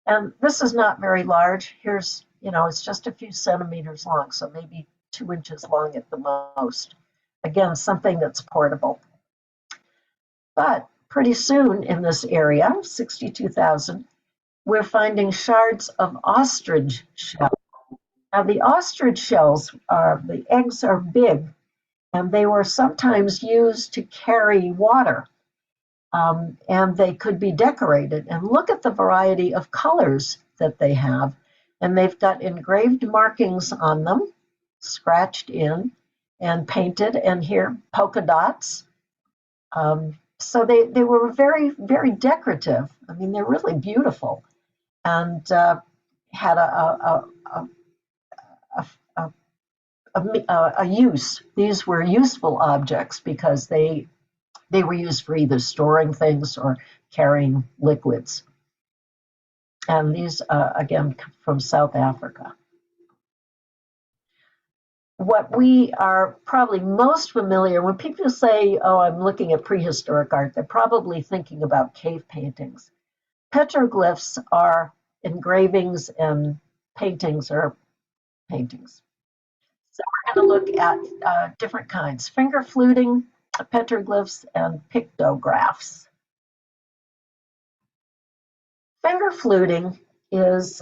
And this is not very large. Here's, it's just a few centimeters long, so maybe 2 inches long at the most. Again, something that's portable. But pretty soon in this area, 62,000, we're finding shards of ostrich shell. Now the ostrich shells the eggs are big, and they were sometimes used to carry water. And they could be decorated. And look at the variety of colors that they have. And they've got engraved markings on them, scratched in and painted, and here polka dots. So they were very, very decorative. I mean, they're really beautiful, and had a use. These were useful objects because they were used for either storing things or carrying liquids. And these, again, from South Africa. What we are probably most familiar, when people say, oh, I'm looking at prehistoric art, they're probably thinking about cave paintings. Petroglyphs are engravings and paintings or paintings. So we're going to look at different kinds: finger fluting, petroglyphs, and pictographs. Finger fluting is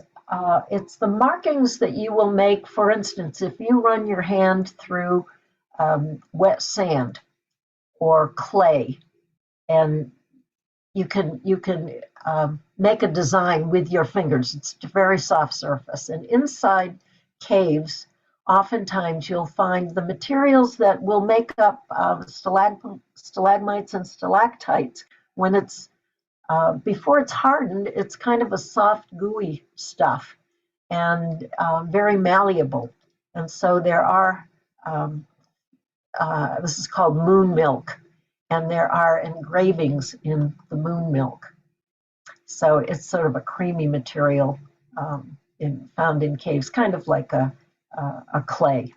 it's the markings that you will make. For instance, if you run your hand through wet sand or clay, and you can make a design with your fingers. It's a very soft surface, and inside caves, oftentimes you'll find the materials that will make up stalagmites and stalactites. When it's before it's hardened, it's kind of a soft, gooey stuff, and very malleable. And so there are, this is called moon milk, and there are engravings in the moon milk. So it's sort of a creamy material found in caves, kind of like a clay.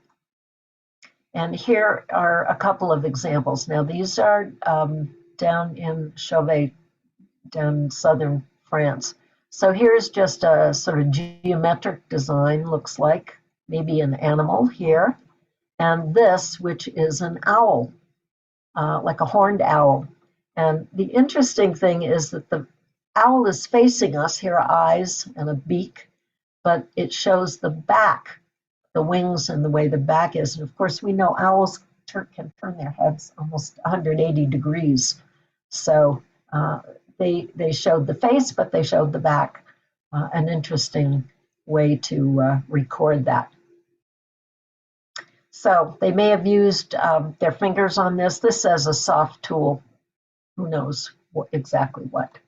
And here are a couple of examples. Now these are down in Chauvet, down in southern France. So here's just a sort of geometric design, looks like maybe an animal here. And this, which is an owl, like a horned owl. And the interesting thing is that the owl is facing us, here are eyes and a beak, but it shows the back, the wings and the way the back is. And of course, we know owls can turn their heads almost 180 degrees. So they showed the face, but they showed the back. An interesting way to record that. So they may have used their fingers on this. This says a soft tool. Who knows exactly what.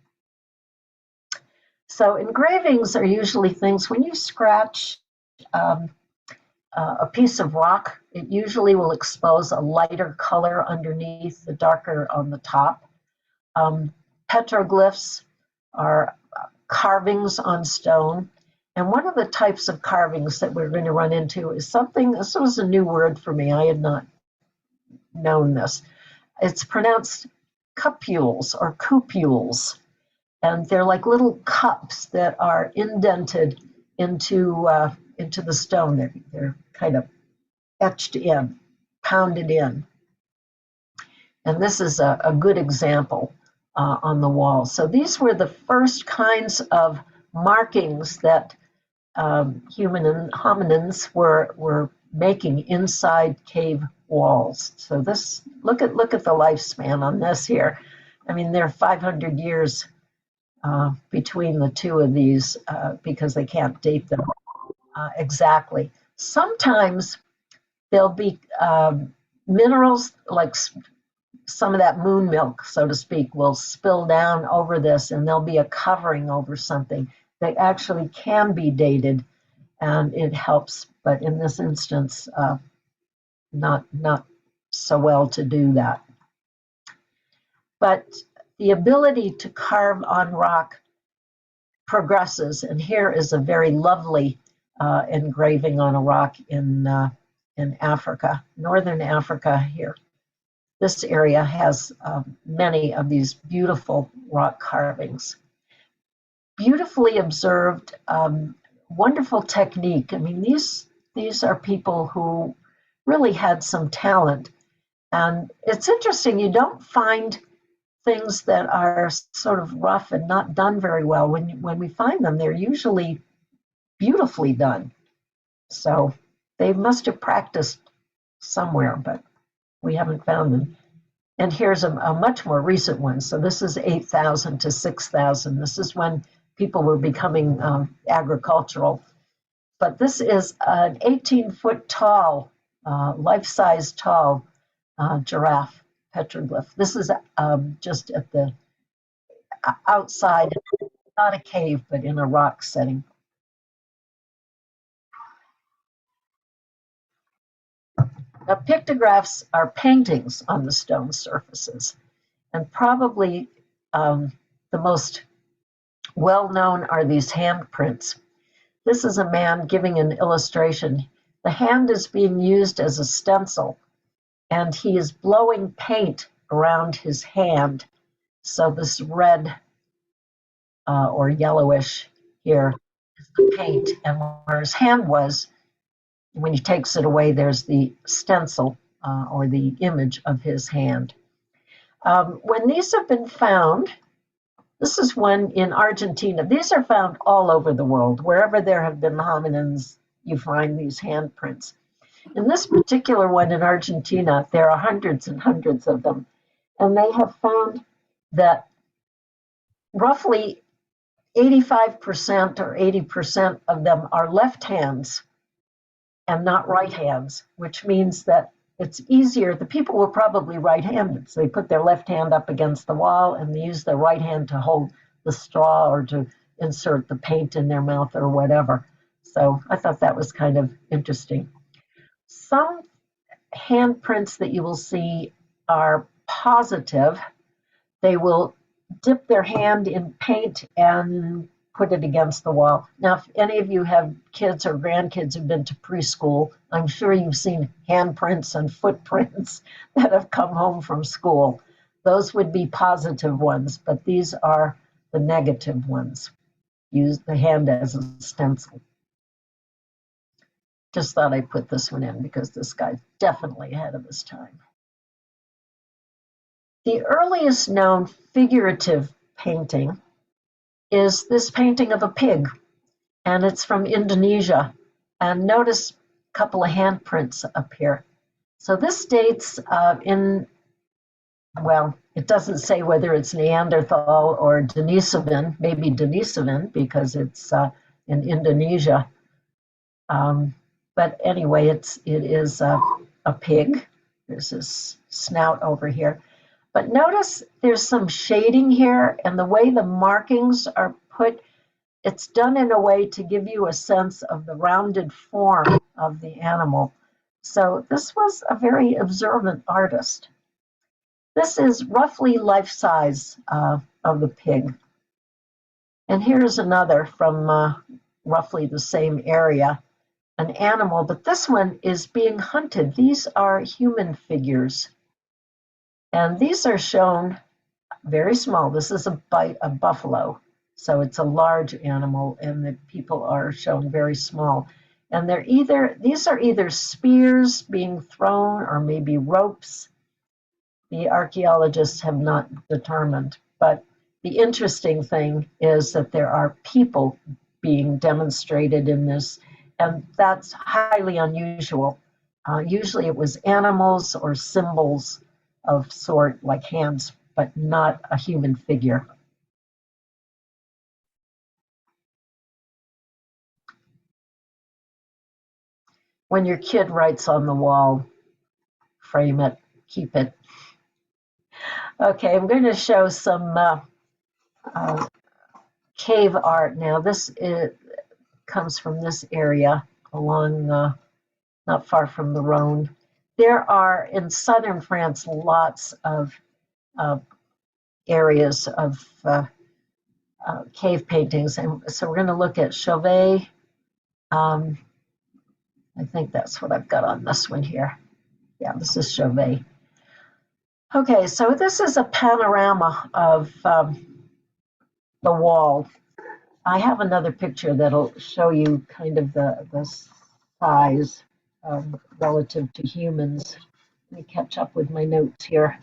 So engravings are usually things, when you scratch a piece of rock, it usually will expose a lighter color underneath, the darker on the top. Petroglyphs are carvings on stone. And one of the types of carvings that we're going to run into is something, this was a new word for me, I had not known this. It's pronounced cupules or cupules. And they're like little cups that are indented into the stone. They're kind of etched in, pounded in. And this is a good example on the wall. So these were the first kinds of markings that hominins were making inside cave walls. So this, look at the lifespan on this here. I mean, they're 500 years between the two of these because they can't date them exactly. Sometimes there'll be minerals, like some of that moon milk, so to speak, will spill down over this, and there'll be a covering over something that actually can be dated, and it helps. But in this instance, not so well to do that. But the ability to carve on rock progresses, and here is a very lovely engraving on a rock in Africa, northern Africa here. This area has many of these beautiful rock carvings. Beautifully observed, wonderful technique. I mean, these are people who really had some talent. And it's interesting, you don't find things that are sort of rough and not done very well, when we find them, they're usually beautifully done. So they must have practiced somewhere, but we haven't found them. And here's a much more recent one. So this is 8,000 to 6,000. This is when people were becoming agricultural. But this is an 18-foot tall, life-size tall giraffe petroglyph. This is just at the outside, not a cave, but in a rock setting. Now, pictographs are paintings on the stone surfaces, and probably the most well-known are these handprints. This is a man giving an illustration. The hand is being used as a stencil, and he is blowing paint around his hand. So this red or yellowish here is the paint, and where his hand was, when he takes it away, there's the stencil or the image of his hand. When these have been found, this is one in Argentina. These are found all over the world. Wherever there have been hominins, you find these handprints. In this particular one in Argentina, there are hundreds and hundreds of them. And they have found that roughly 85% or 80% of them are left hands and not right hands, which means that it's easier. The people were probably right-handed, so they put their left hand up against the wall and they use their right hand to hold the straw or to insert the paint in their mouth or whatever. So I thought that was kind of interesting. Some handprints that you will see are positive. They will dip their hand in paint and put it against the wall. Now, if any of you have kids or grandkids who've been to preschool, I'm sure you've seen handprints and footprints that have come home from school. Those would be positive ones, but these are the negative ones. Use the hand as a stencil. Just thought I'd put this one in because this guy's definitely ahead of his time. The earliest known figurative painting is this painting of a pig, and it's from Indonesia. And notice a couple of handprints up here. So this dates well, it doesn't say whether it's Neanderthal or Denisovan, maybe Denisovan because it's in Indonesia. But anyway, it is a pig. There's this snout over here. But notice there's some shading here, and the way the markings are put, it's done in a way to give you a sense of the rounded form of the animal. So this was a very observant artist. This is roughly life size of the pig. And here's another from roughly the same area, an animal, but this one is being hunted. These are human figures. And these are shown very small. This is a buffalo. So it's a large animal, and the people are shown very small. And these are either spears being thrown or maybe ropes. The archaeologists have not determined. But the interesting thing is that there are people being demonstrated in this, and that's highly unusual. Usually it was animals or symbols of sort like hands, but not a human figure. When your kid writes on the wall, frame it, keep it. Okay, I'm going to show some cave art now. This comes from this area along, not far from the Rhone. There are, in southern France, lots of areas of cave paintings. And so we're going to look at Chauvet. I think that's what I've got on this one here. Yeah, this is Chauvet. Okay, so this is a panorama of the wall. I have another picture that'll show you kind of the size relative to humans. Let me catch up with my notes here.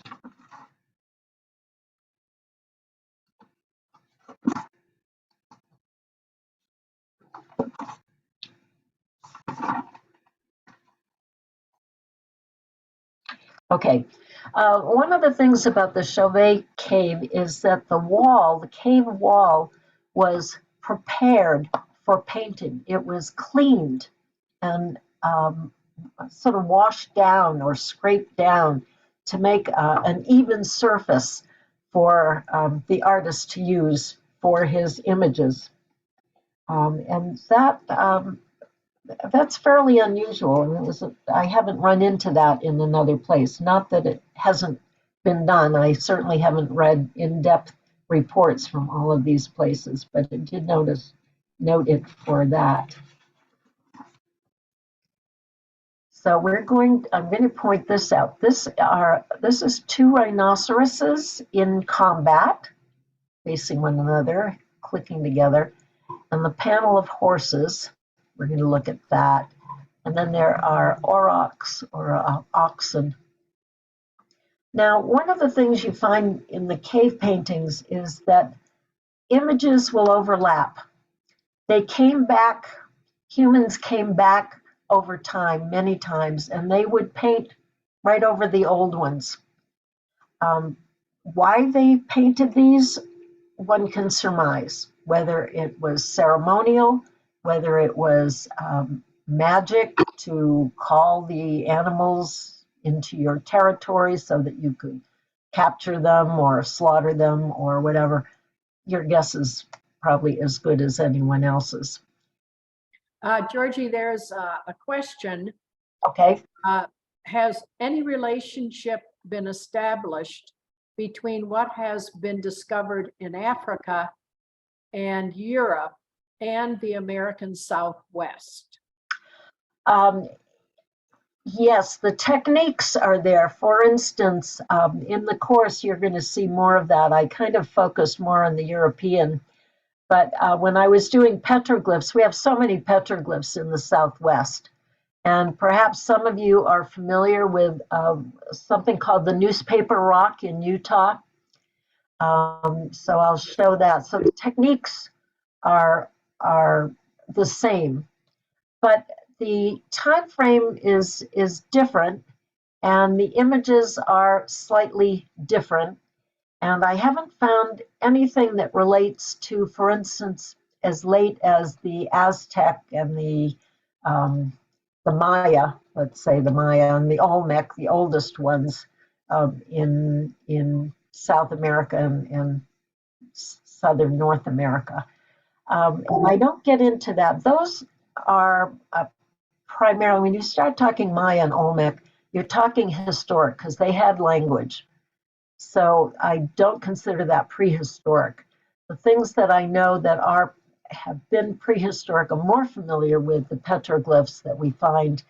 Okay, one of the things about the Chauvet cave is that the cave wall was prepared for painting. It was cleaned and sort of washed down or scraped down to make an even surface for the artist to use for his images. And that's fairly unusual. I haven't run into that in another place. Not that it hasn't been done. I certainly haven't read in-depth reports from all of these places, but I did note it for that. So I'm going to point this out. This is two rhinoceroses in combat, facing one another, clicking together, and the panel of horses. We're going to look at that. And then there are aurochs or oxen. Now, one of the things you find in the cave paintings is that images will overlap. Humans came back over time, many times, and they would paint right over the old ones. Why they painted these, one can surmise, whether it was ceremonial, whether it was magic to call the animals into your territory so that you could capture them or slaughter them or whatever. Your guess is probably as good as anyone else's. Georgie, there's a question. Okay. Has any relationship been established between what has been discovered in Africa and Europe and the American Southwest? Yes, the techniques are there. For instance, in the course, you're going to see more of that. I kind of focused more on the European. But when I was doing petroglyphs, we have so many petroglyphs in the Southwest. And perhaps some of you are familiar with something called the newspaper rock in Utah. So I'll show that. So the techniques are the same, but the time frame is different, and the images are slightly different. And I haven't found anything that relates to, for instance, as late as the Aztec and the Maya, let's say the Maya and the Olmec, the oldest ones in South America and southern North America. And I don't get into that. Those are primarily, when you start talking Maya and Olmec, you're talking historic because they had language. So I don't consider that prehistoric. The things that I know that have been prehistoric, I'm more familiar with the petroglyphs that we find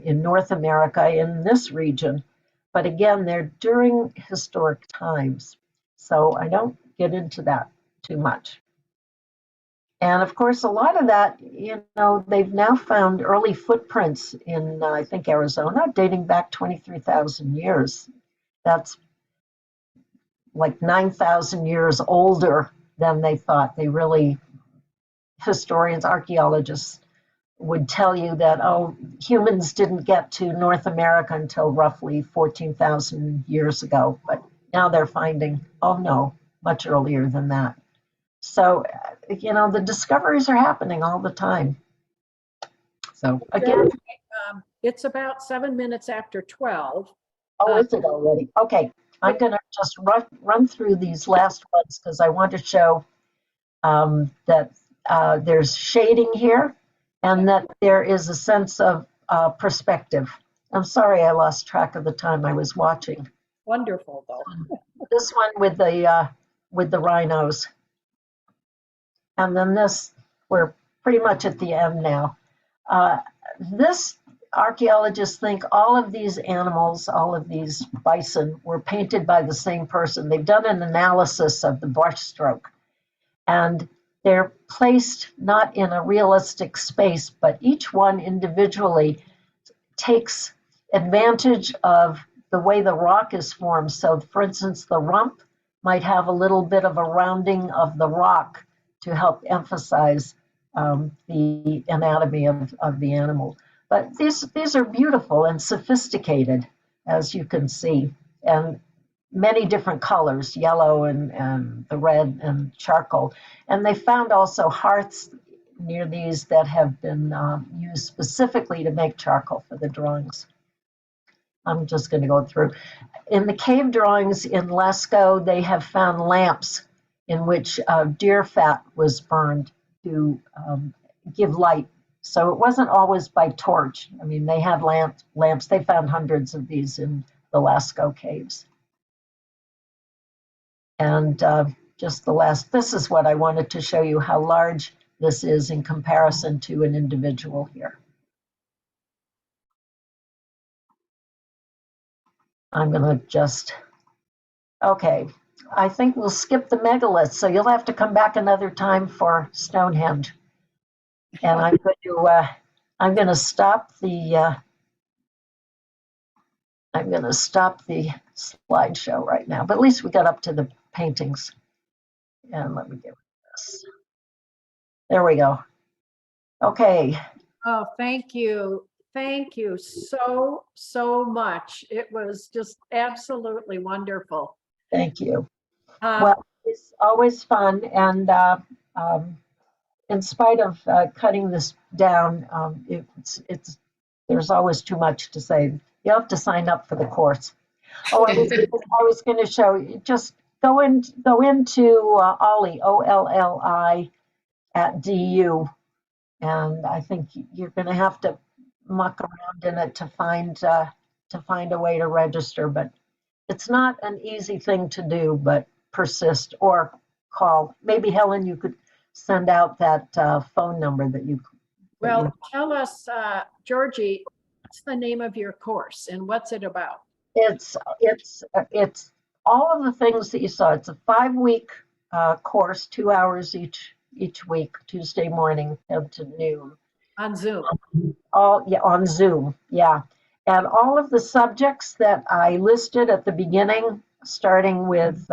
in North America, in this region. But again, they're during historic times. So I don't get into that too much. And of course, a lot of that, they've now found early footprints in, I think, Arizona, dating back 23,000 years. That's like 9,000 years older than they thought. Historians, archaeologists would tell you that, humans didn't get to North America until roughly 14,000 years ago. But now they're finding, no, much earlier than that. So, the discoveries are happening all the time. So again, it's about 7 minutes after 12. Is it already? Okay, I'm going to just run through these last ones because I want to show that there's shading here and that there is a sense of perspective. I'm sorry I lost track of the time I was watching. Wonderful, though. This one with the rhinos. And then this, we're pretty much at the end now. This, archaeologists think all of these animals, all of these bison, were painted by the same person. They've done an analysis of the brushstroke, and they're placed not in a realistic space, but each one individually takes advantage of the way the rock is formed. So, for instance, the rump might have a little bit of a rounding of the rock to help emphasize the anatomy of the animal. But these are beautiful and sophisticated, as you can see, and many different colors, yellow and the red and charcoal. And they found also hearts near these that have been used specifically to make charcoal for the drawings. I'm just going to go through. In the cave drawings in Lascaux, they have found lamps in which deer fat was burned to give light. So it wasn't always by torch. I mean, they had lamps. They found hundreds of these in the Lascaux caves. And just the last, this is what I wanted to show you, how large this is in comparison to an individual here. I'm going to just, okay, I think we'll skip the megaliths, so you'll have to come back another time for Stonehenge. And I'm going to stop the slideshow right now, but at least we got up to the paintings. And let me get rid of this. There we go. Okay. Oh, thank you. Thank you so, so much. It was just absolutely wonderful. Thank you. Well, it's always fun. And in spite of cutting this down, there's always too much to say. You have to sign up for the course. Oh, I was going to show you, just go into Olli, OLLI @DU. And I think you're going to have to muck around in it to find a way to register. But it's not an easy thing to do, but persist or call. Maybe Helen, you could send out that phone number that you. Well, tell us, Georgie, what's the name of your course and what's it about? It's all of the things that you saw. It's a 5-week course, 2 hours each week, Tuesday morning to noon. On Zoom. On Zoom, yeah. And all of the subjects that I listed at the beginning, starting with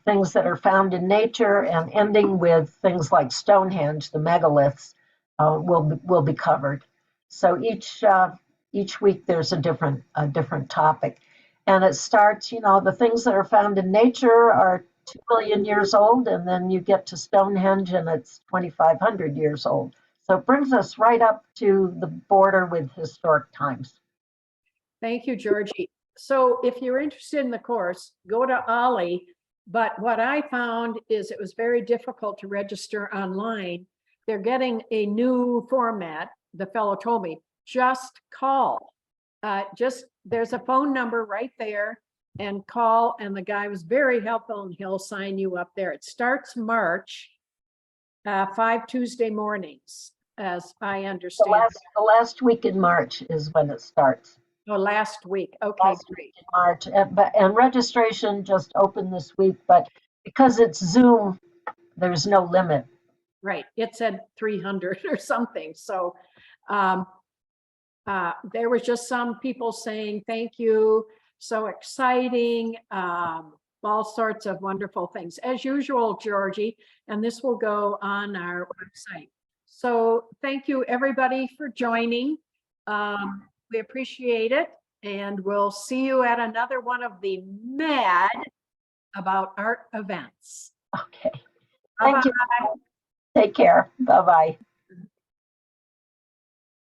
things that are found in nature and ending with things like Stonehenge, the megaliths, will be covered. So each week there's a different topic. And it starts, the things that are found in nature are 2 million years old, and then you get to Stonehenge and it's 2,500 years old. So it brings us right up to the border with historic times. Thank you, Georgie. So if you're interested in the course, go to Olli. But what I found is it was very difficult to register online. They're getting a new format. The fellow told me, just call. There's a phone number right there, and call, and the guy was very helpful, and he'll sign you up there. It starts March, 5 Tuesday mornings, as I understand. The last week in March is when it starts. Oh, last week. Okay, last great. Week in March, and registration just opened this week, but because it's Zoom, there's no limit. Right, it said 300 or something. So there was just some people saying thank you, so exciting, all sorts of wonderful things. As usual, Georgie, and this will go on our website. So thank you, everybody, for joining. We appreciate it, and we'll see you at another one of the Mad About Art events. Okay. Thank you. Take care. Bye-bye.